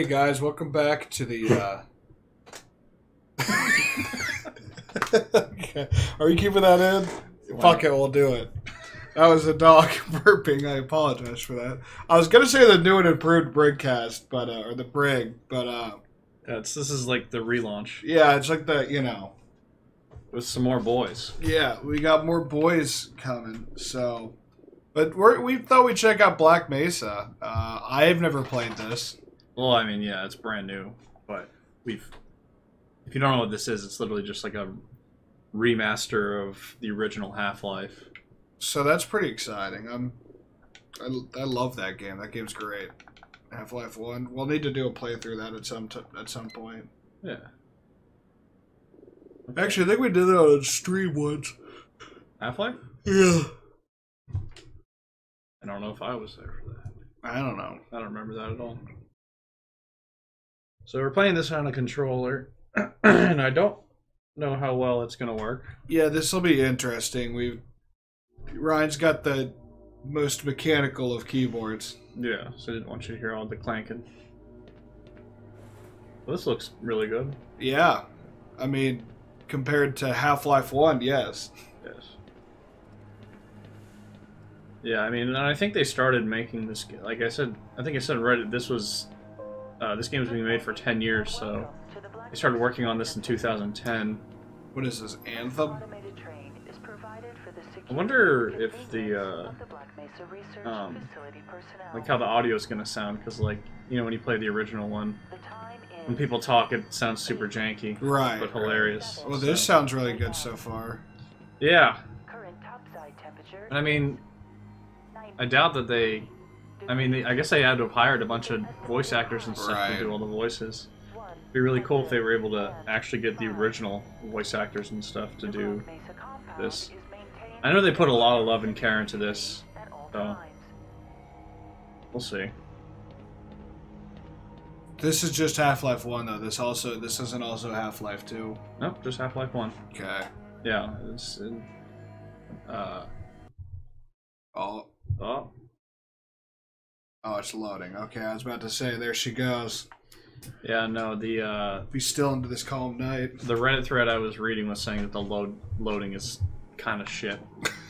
Hey guys, welcome back to the Okay. Are you keeping that in? Wow. Fuck it, we'll do it. That was a dog burping. I apologize for that. I was gonna say the new and improved Brigcast, but or the Brig, but this is like the relaunch. Yeah, it's like the with some more boys. Yeah, we got more boys coming. So, but we thought we'd check out Black Mesa. I've never played this. Well, I mean, yeah, it's brand new, but if you don't know what this is, it's literally just like a remaster of the original Half-Life. So that's pretty exciting. I love that game. That game's great. Half-Life 1. We'll need to do a playthrough of that at some point. Yeah. Okay. Actually, I think we did that on stream once. Half-Life? Yeah. I don't know if I was there for that. I don't know. I don't remember that at all. So we're playing this on a controller, and I don't know how well it's going to work. Yeah, this will be interesting. Ryan's got the most mechanical of keyboards. Yeah, so I didn't want you to hear all the clanking. Well, this looks really good. Yeah. I mean, compared to Half-Life 1, yes. Yes. Yeah, I mean, and I think they started making this, like I said, I think I said on Reddit, this game was being made for 10 years, so they started working on this in 2010. What is this, Anthem? I wonder if the, like how the audio is going to sound, because, like, you know, when you play the original one, when people talk, it sounds super janky. Right. But hilarious. Well, this sounds really good so far. Yeah. And I mean, I doubt that they... I mean, I guess they had to have hired a bunch of voice actors and stuff to do all the voices. It'd be really cool if they were able to actually get the original voice actors and stuff to do this. I know they put a lot of love and care into this, so we'll see. This is just Half-Life 1, though. This isn't also Half-Life 2. Nope, just Half-Life 1. Okay. Yeah, it's... Oh, it's loading. Okay, I was about to say, there she goes. Yeah, no, Be still into this calm night. The Reddit thread I was reading was saying that the loading is kind of shit.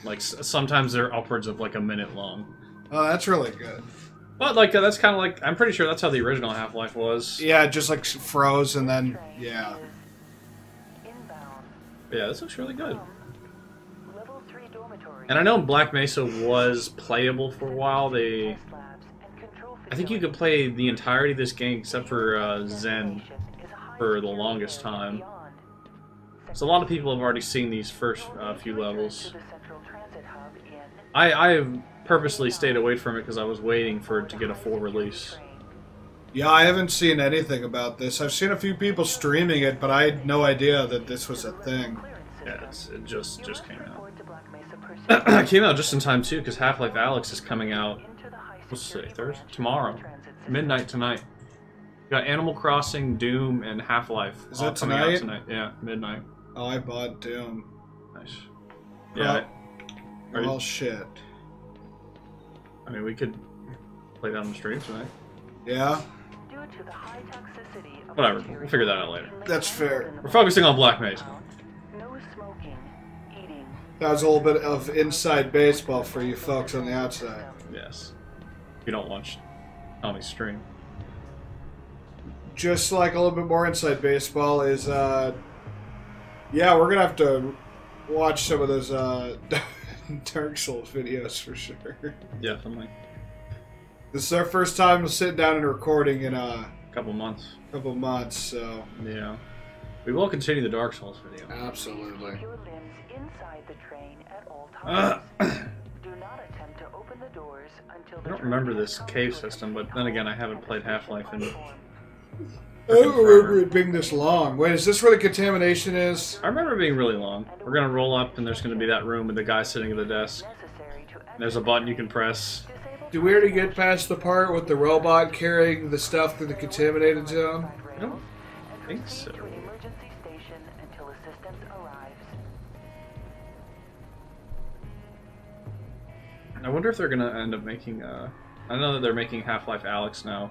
Like, sometimes they're upwards of, like, a minute long. Oh, that's really good. But, like, that's kind of like... I'm pretty sure that's how the original Half-Life was. Yeah, just, like, froze and then... Yeah. Yeah, this looks really good. And I know Black Mesa was playable for a while. I think you could play the entirety of this game except for Zen for the longest time. So a lot of people have already seen these first few levels. I have purposely stayed away from it because I was waiting for it to get a full release. Yeah, I haven't seen anything about this. I've seen a few people streaming it, but I had no idea that this was a thing. Yeah, it just came out. It came out just in time too, because Half-Life Alyx is coming out. What's today? Thursday? Tomorrow. Midnight tonight. We got Animal Crossing, Doom, and Half-Life. Is that coming tonight? out tonight? Yeah, midnight. Oh, I bought Doom. Nice. Yeah. Well, shit. I mean, we could play that on the stream tonight. Yeah? Whatever. We'll figure that out later. That's fair. We're focusing on Black Mesa. That was a little bit of inside baseball for you folks on the outside. Yes. If you don't watch Tommy's stream. Just like a little bit more inside baseball is, yeah, we're gonna have to watch some of those, Dark Souls videos for sure. Definitely. This is our first time sitting down and recording in a couple months. So yeah, we will continue the Dark Souls video. Absolutely. I don't remember this cave system, but then again, I haven't played Half-Life in. I don't remember it being this long. Wait, is this where the contamination is? I remember it being really long. We're gonna roll up, and there's gonna be that room with the guy sitting at the desk. And there's a button you can press. Do we already get past the part with the robot carrying the stuff through the contaminated zone? I don't think so. I wonder if they're gonna end up making. I know that they're making Half-Life Alyx now,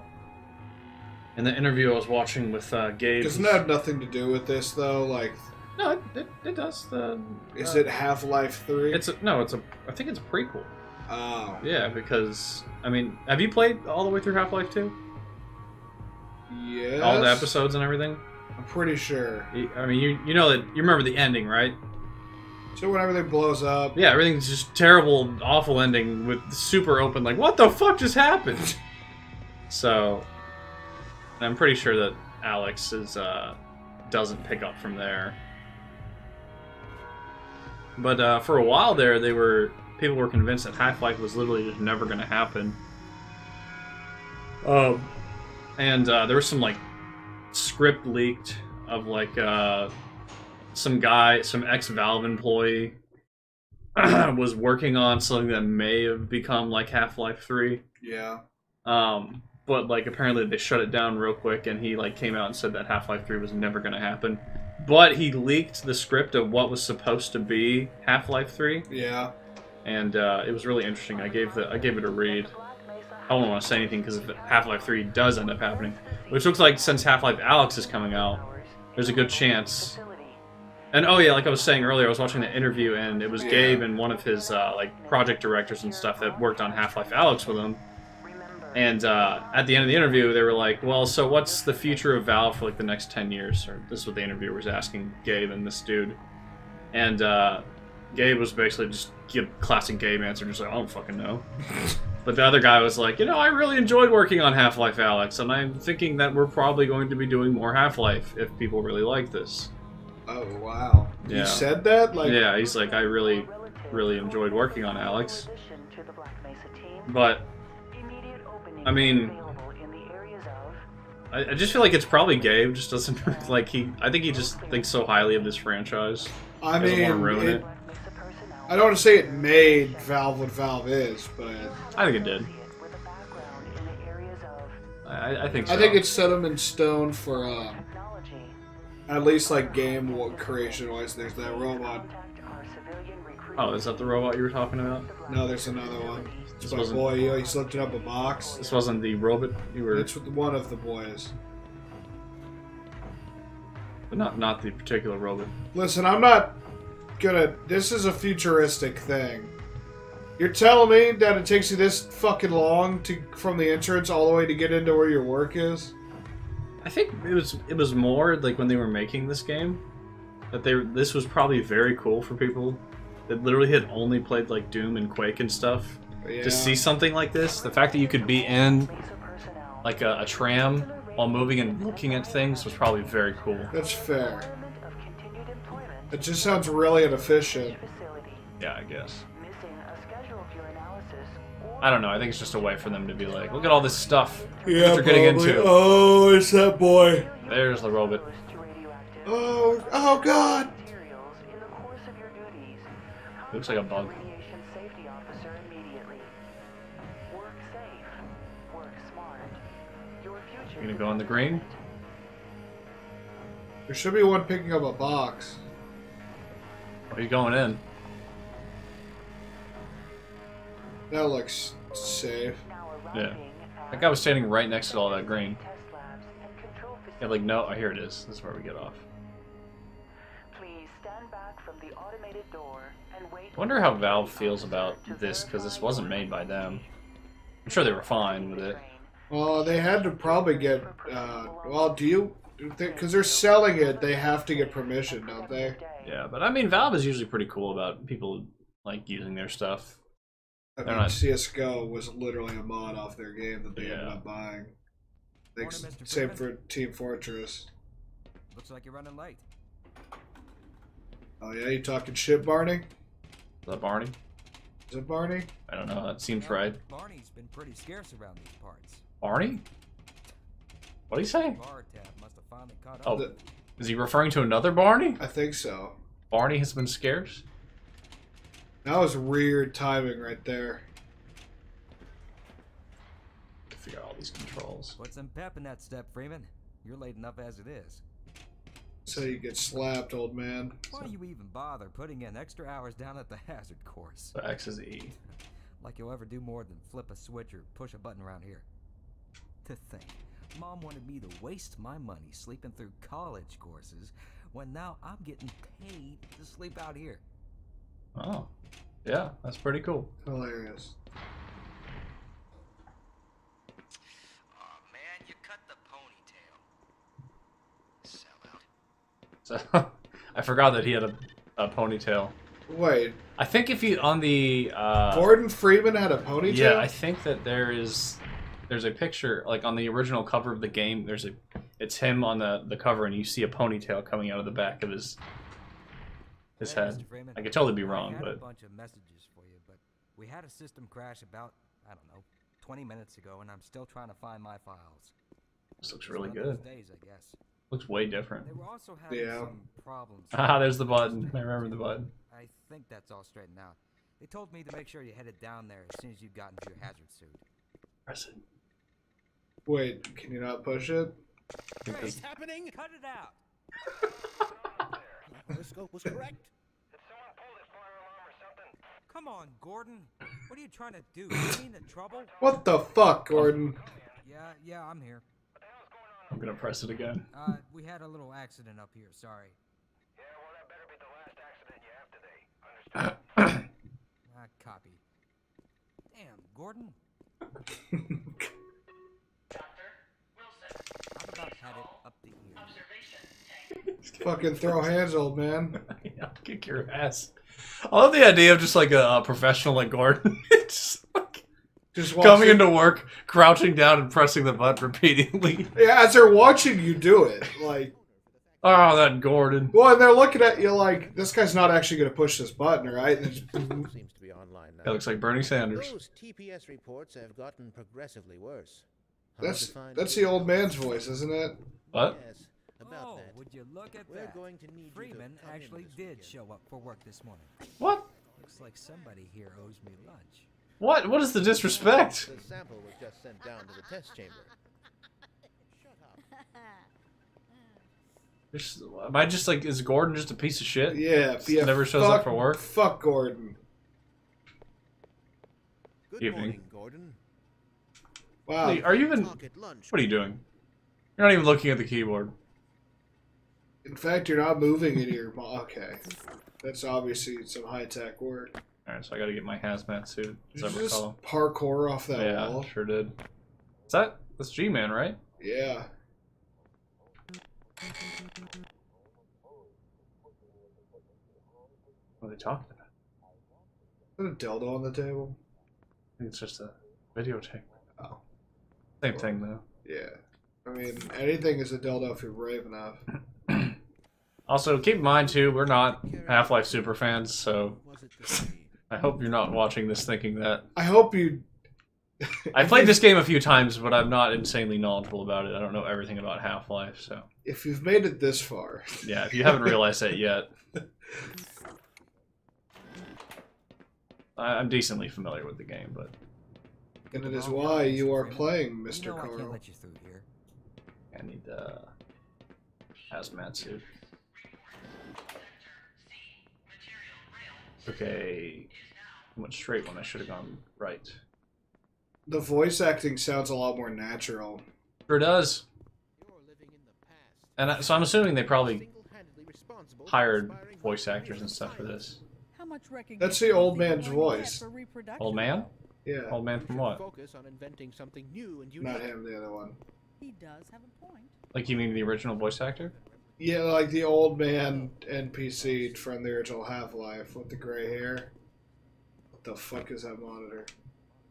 In the interview I was watching with Gabe... Doesn't that have nothing to do with this, though? Like... No, it does. Is it Half-Life 3? I think it's a prequel. Oh. Yeah, because, I mean, have you played all the way through Half-Life 2? Yes. All the episodes and everything? I'm pretty sure. I mean, you know that, you remember the ending, right? So when everything blows up... Yeah, everything's just terrible, awful ending with super open, like, what the fuck just happened? So, I'm pretty sure that Alex doesn't pick up from there. But for a while there, people were convinced that Half-Life was literally just never going to happen. And there was some like script leaked of like some ex-Valve employee was working on something that may have become like Half-Life 3. Yeah. But like apparently they shut it down real quick, and he like came out and said that Half-Life 3 was never going to happen. But he leaked the script of what was supposed to be Half-Life 3. Yeah. And it was really interesting. I gave it a read. I don't want to say anything because if Half-Life 3 does end up happening, which looks like since Half-Life Alyx is coming out, there's a good chance. And oh yeah, like I was saying earlier, I was watching the interview, and it was Gabe and one of his like project directors and stuff that worked on Half-Life Alyx with him. And at the end of the interview, they were like, well, so what's the future of Valve for like the next 10 years? Or this is what the interviewer was asking Gabe and this dude. And Gabe was basically just give classic Gabe answer, just like, I don't fucking know. But the other guy was like, you know, I really enjoyed working on Half-Life Alyx, and I'm thinking that we're probably going to be doing more Half-Life if people really like this. Oh, wow. Yeah. You said that? Like... Yeah, he's like, I really enjoyed working on Alyx. But... I mean, I just feel like it's probably Gabe. Just doesn't like I think he just thinks so highly of this franchise. I mean, doesn't want to ruin it. I don't want to say it made Valve what Valve is, but I think it did. I think so. I think it set them in stone for at least like game creation wise. There's that robot. Oh, is that the robot you were talking about? No, there's another one. It's my boy. He's lifting up a box. This wasn't the robot you were... It's one of the boys. But not the particular robot. Listen, I'm not gonna... This is a futuristic thing. You're telling me that it takes you this fucking long from the entrance all the way to get into where your work is? I think it was more like when they were making this game that this was probably very cool for people that literally had only played like Doom and Quake and stuff. Yeah. To see something like this, the fact that you could be in like a tram while moving and looking at things was probably very cool. That's fair. It just sounds really inefficient. Yeah, I guess. I don't know, I think it's just a way for them to be like, look at all this stuff that they're getting into. Oh, it's that boy. There's the robot. Oh God. It looks like a bug. You gonna go in the green? There should be one picking up a box. Are you going in? That looks safe. Yeah. That guy was standing right next to all that green. Yeah, like, no, oh, here it is. This is where we get off. I wonder how Valve feels about this, because this wasn't made by them. I'm sure they were fine with it. Well, they had to probably get, well, because they're selling it, they have to get permission, don't they? Yeah, but I mean, Valve is usually pretty cool about people, like, using their stuff. I mean, CSGO was literally a mod off their game that they ended up buying. Same for Team Fortress. Looks like you're running late. Oh yeah, you talking shit, Barney? Is that Barney? Is it Barney? I don't know, that seems right. Barney's been pretty scarce around these parts. Barney? What did he say? Bar tab must have finally caught up. Oh, is he referring to another Barney? I think so. Barney has been scarce? That was weird timing right there. Figure out all these controls. Put some pep in that step, Freeman. You're late enough as it is. So you get slapped, old man. Why you even bother putting in extra hours down at the hazard course? So X is E. Like you'll ever do more than flip a switch or push a button around here. To think, Mom wanted me to waste my money sleeping through college courses when now I'm getting paid to sleep out here. Oh, yeah, that's pretty cool. Hilarious. Oh man, you cut the ponytail. Sell out. So, I forgot that he had a ponytail. Wait. I think if you on the Gordon Freeman had a ponytail? Yeah, I think that there's a picture like on the original cover of the game. It's him on the cover, and you see a ponytail coming out of the back of his head. I could totally be wrong, I had but a bunch of messages for you, but we had a system crash about, I don't know, 20 minutes ago, and I'm still trying to find my files. this looks really good. Days, I guess. Looks way different. They were also having some problems. Ah, there's the button. I remember the button. I think that's all straightened out. They told me to make sure you headed down there as soon as you got into your hazard suit. Press it. Wait, can you not push it? What's happening? Cut it out! My horoscope was correct. Did someone pull this fire alarm or something? Come on, Gordon. What are you trying to do? You mean the trouble? What the fuck, Gordon? Yeah, I'm here. What the hell's going on? I'm gonna press it again. We had a little accident up here, sorry. Yeah, well, that better be the last accident you have today. Understood? Copy. Damn, Gordon. I've about had it up to here. Fucking throw hands, old man. Yeah, kick your ass. I love the idea of just like a professional like Gordon. Just like coming into work, crouching down and pressing the button repeatedly. Yeah, as they're watching you do it, like. Oh, that Gordon. Well, and they're looking at you like, this guy's not actually going to push this button, right? And Seems to be online now. That looks like Bernie Sanders. Those TPS reports have gotten progressively worse. that's the old man's voice, isn't it? What? Yes, about that. Would you look at We're that? going to need Freeman you to come in actually this did weekend. show up for work this morning. What? Looks like somebody here owes me lunch. What? What is the disrespect? The sample was just sent down to the test chamber. Shut up. Am I just like, is Gordon just a piece of shit? Yeah. Never shows up for work? Fuck Gordon. Good Evening. morning, Gordon. Wow. Are you even... Talk at lunch. What are you doing? You're not even looking at the keyboard. In fact, you're not moving into your... Okay. That's obviously some high-tech work. Alright, so I gotta get my hazmat suit, as I Did you just recall. parkour off that Yeah, wall? sure did. That's G-Man, right? Yeah. What are they talking about? Is there a dildo on the table? I think it's just a videotape. Oh. Same thing, though. Yeah. I mean, anything is a dildo if you're brave enough. Also, keep in mind, too, we're not Half-Life super fans, so Was it the sea? I hope you're not watching this thinking that. I hope you... I played this game a few times, but I'm not insanely knowledgeable about it. I don't know everything about Half-Life, so... If you've made it this far... Yeah, if you haven't realized that yet... I'm decently familiar with the game, but... And it is why you are playing, Mr. You know I can't Carl. let you through here. I need the hazmat suit. Okay, I went straight when I should have gone right. The voice acting sounds a lot more natural. Sure does. You're living in the past. And so I'm assuming they probably Single-handedly responsible for hired inspiring voice actors millions and of stuff for scientists. this. How much recognition That's the do you old think man's you're going to voice. get for reproduction, Old man? though? Yeah. Old man You from should what? Focus on inventing something new and unique. Not him, the other one. He does have a point. Like, you mean the original voice actor? Yeah, like the old man NPC from the original Half-Life with the gray hair. What the fuck is that monitor?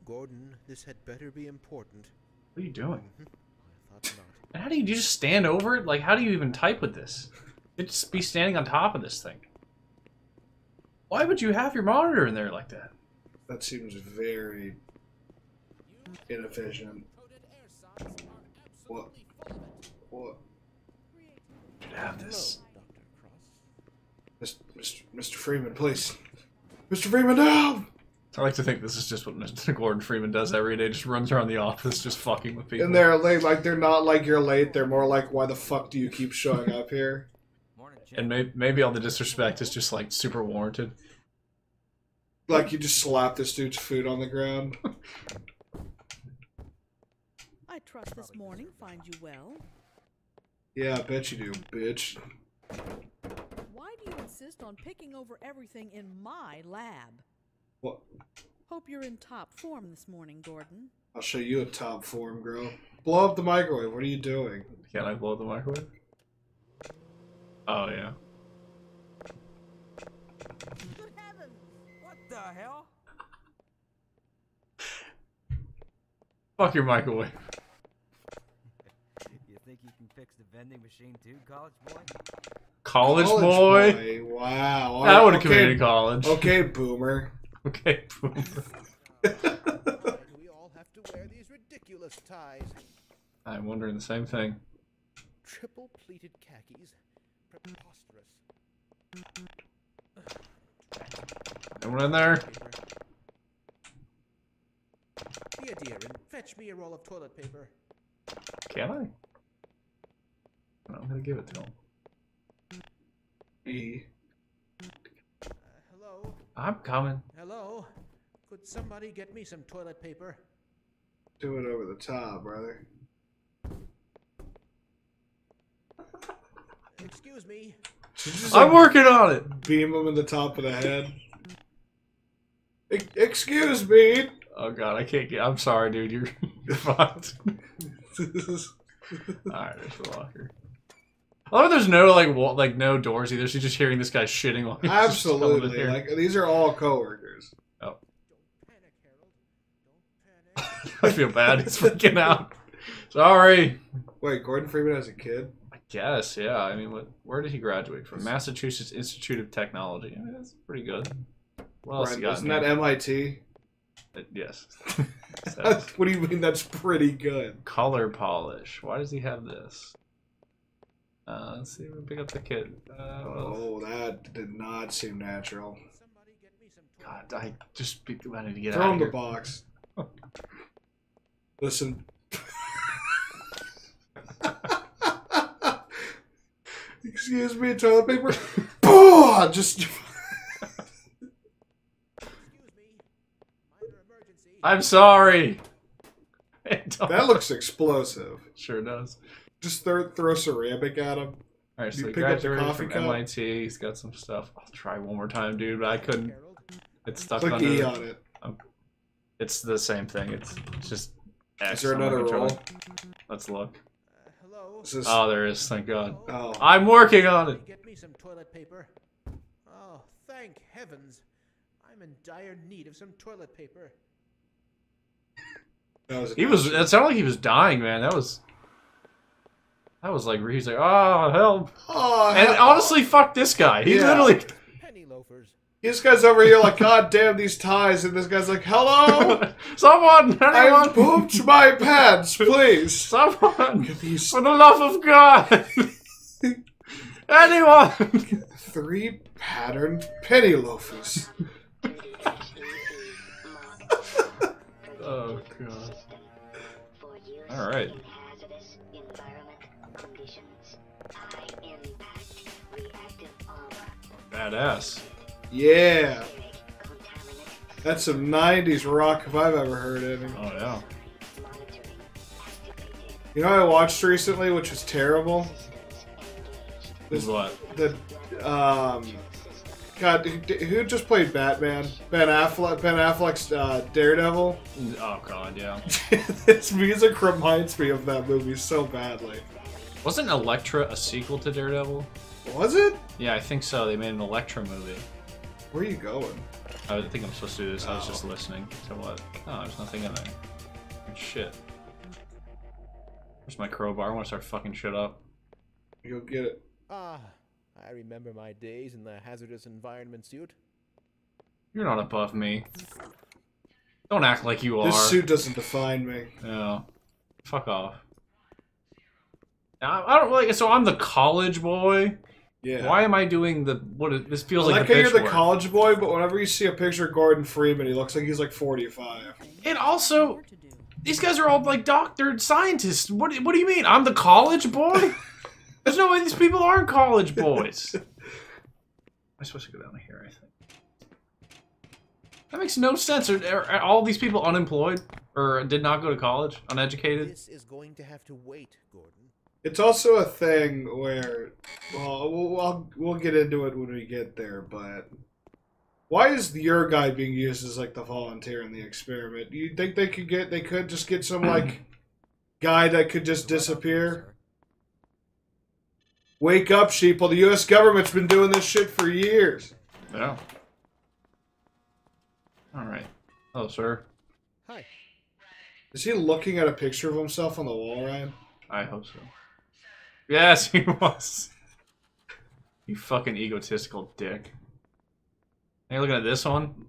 Gordon, this had better be important. What are you doing? I thought not. And how do you just stand over it? Like, how do you even type with this? You'd just be standing on top of this thing. Why would you have your monitor in there like that? That seems very inefficient. What? What? You should have this. Hello, Dr. Cross. Mr. Freeman, please. Mr. Freeman, no! I like to think this is just what Mr. Gordon Freeman does every day. Just runs around the office, just fucking with people. And they're late, like they're not like you're late. They're more like, why the fuck do you keep showing up here? Morning, Jim. And maybe all the disrespect is just like super warranted. Like you just slap this dude's food on the ground. I trust this morning finds you well. Yeah, I bet you do, bitch. Why do you insist on picking over everything in my lab? What? Hope you're in top form this morning, Gordon. I'll show you a top form, girl. Blow up the microwave. What are you doing? Can I blow up the microwave? Oh, yeah. Good heavens! What the hell? Fuck your microwave. You think you can fix the vending machine too, college boy? College boy? Wow. I would have committed college. Okay, boomer. Okay, boomer. Why do we all have to wear these ridiculous ties? I'm wondering the same thing. Triple pleated khakis. Preposterous. Anyone in there? Be a dear and fetch me a roll of toilet paper. Can I? No, I'm gonna give it to him. E. Hello? I'm coming. Hello? Could somebody get me some toilet paper? Do it over the top, brother. Excuse me. I'm working on it! Beam him in the top of the head. Excuse me. Oh god, I can't get. I'm sorry, dude. You're fucked. Alright, there's the locker. I love there's no like no doors either. So you're just hearing this guy shitting while he's Absolutely. Like these are all coworkers. Oh. Don't panic, Harold. Don't panic. I feel bad. He's freaking out. Sorry. Wait, Gordon Freeman has a kid? I guess, yeah. I mean, where did he graduate from? Massachusetts Institute of Technology. I mean, that's pretty good. What else Right, you got? isn't that MIT? Yes. What do you mean that's pretty good? Color polish. Why does he have this? Let's see. We'll pick up the kid. Oh, that did not seem natural. Somebody get me some toilet God, I need to get Throw out him of the here. box. Listen. Excuse me, toilet paper. Oh, just. Excuse me. Minor emergency. I'm sorry. That looks explosive. Sure does. Just throw ceramic at him. Alright, so You he pick up the graduated coffee from cup? MIT. He's got some stuff. I'll try one more time, dude, but I couldn't. Harold? It's stuck Click under. E on it. It's the same thing. It's just X Is there on my another controller. roll? Let's look. Hello? Is this... Oh, there is. Thank God. Oh. I'm working on it. Get me some toilet paper. Oh, thank heavens. I'm in dire need of some toilet paper. That was It sounded like he was dying, man. That was like, he's like, oh, help. Oh, And honestly, fuck this guy. He Yeah. literally. Penny loafers. this guy's over here like, God damn these ties, and this guy's like, hello, Someone! I've Anyone! pooped my pants, please. Someone! These For the love of God! Anyone! 3 patterned penny loafers. Oh, God. Alright. Badass. Yeah. That's some 90s rock if I've ever heard any. Oh, yeah. You know what I watched recently, which was terrible? This is what? God, who just played Batman? Ben Affleck's Daredevil. Oh, God, yeah. This music reminds me of that movie so badly. Wasn't Elektra a sequel to Daredevil? Was it? Yeah, I think so. They made an Elektra movie. Where are you going? I think I'm supposed to do this. I was Oh. just listening to what? Oh, there's nothing in there. Shit. Where's my crowbar? I want to start fucking shit up. You'll get it. Ah, I remember my days in the hazardous environment suit. You're not above me. Don't act like you are. This suit doesn't define me. Yeah. Fuck off. I don't really. So I'm the college boy. Yeah. Why am I doing the this feels I like like the how you're bitch the work. college boy, but whenever you see a picture of Gordon Freeman, he looks like he's like 45. And also, More to do. these guys are all like doctored scientists. What do you mean? I'm the college boy? There's no way these people aren't college boys. I'm supposed to go down here, I think. That makes no sense. Are all these people unemployed or did not go to college, uneducated? This is going to have to wait, Gordon. It's also a thing where, well, we'll get into it when we get there, but why is your guy being used as like the volunteer in the experiment? Do you think they could just get some like guy that could just disappear? Wake up, sheeple. The U.S. government's been doing this shit for years. Yeah. Alright. Hello, sir. Hi. Is he looking at a picture of himself on the wall, Ryan? I hope so. Yes, he was. You fucking egotistical dick. Are you looking at this one?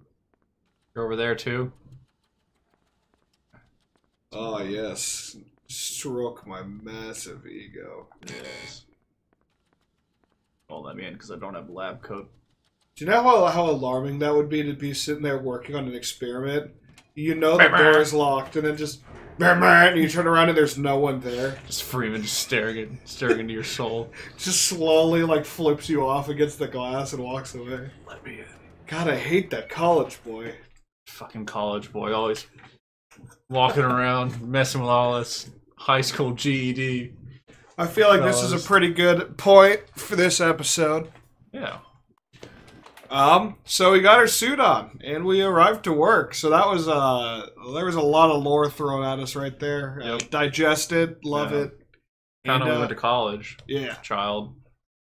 You're over there, too? Oh, yes. Stroke my massive ego. Yes. Won't let me in because I don't have lab coat. Do you know how alarming that would be to be sitting there working on an experiment? You know the door is locked, and then just... And you turn around and there's no one there. Just Freeman just staring into your soul. Just slowly, like, flips you off against the glass and walks away. Let me in. God, I hate that college boy. Fucking college boy, always walking around, messing with all this high school GED. I feel like this is a pretty good point for this episode. Yeah. So we got our suit on, and we arrived to work. So that was, there was a lot of lore thrown at us right there. Yep. Digest it, love it. Found out we went to college. Yeah. Child.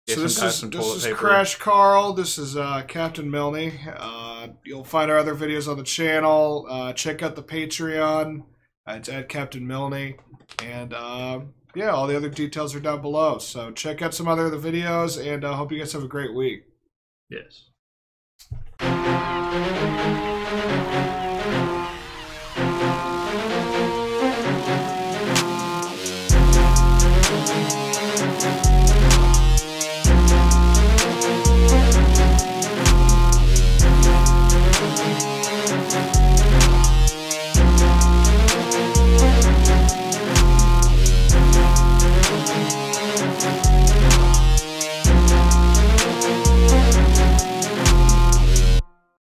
So this is Crash Carl. This is Captain Milne. You'll find our other videos on the channel. Check out the Patreon. It's at Captain Milne. And yeah, all the other details are down below. So check out some other of the videos, and I hope you guys have a great week. Yes.